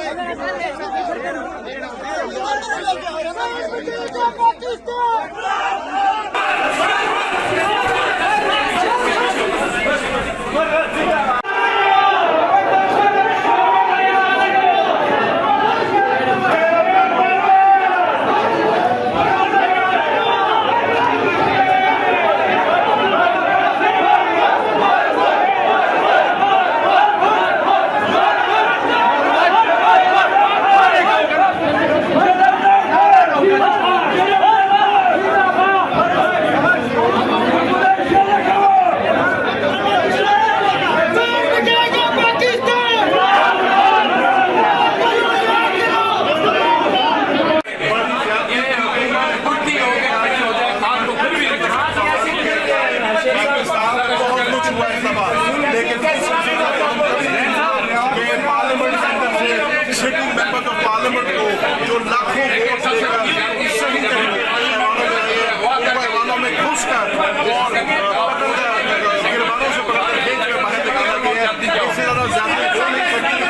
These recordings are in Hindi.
पार्लियामेंट को जो लाखों वोट देकर सही वालों में घुसकर और गिरबानों से पकड़कर भेज कर बाहर निकाला गया है। इससे ज्यादा ज्यादा हो नहीं सकती।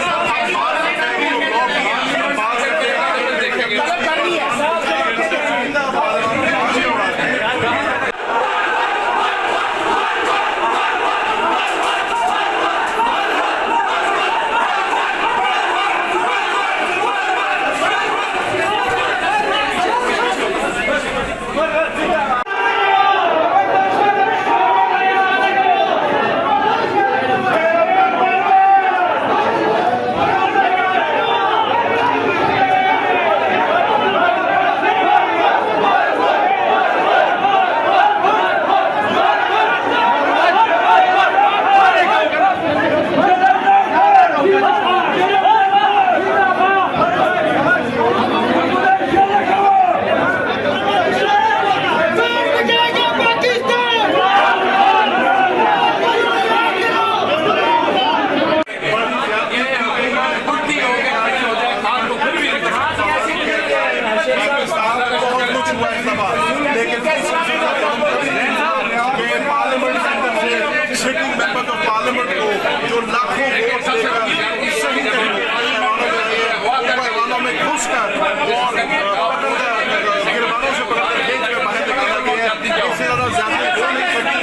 पार्लियामेंट को जो लाखों वोट देकर सही वालों में घुसकर और गिरबानों से पकड़कर भेज कर बाहर निकाला गया है। इससे ज्यादा ज्यादा हो नहीं सकती।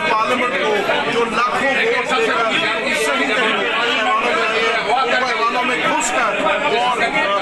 पार्लियामेंट को जो लाखों वोट देकर सही वालों में घुसकर और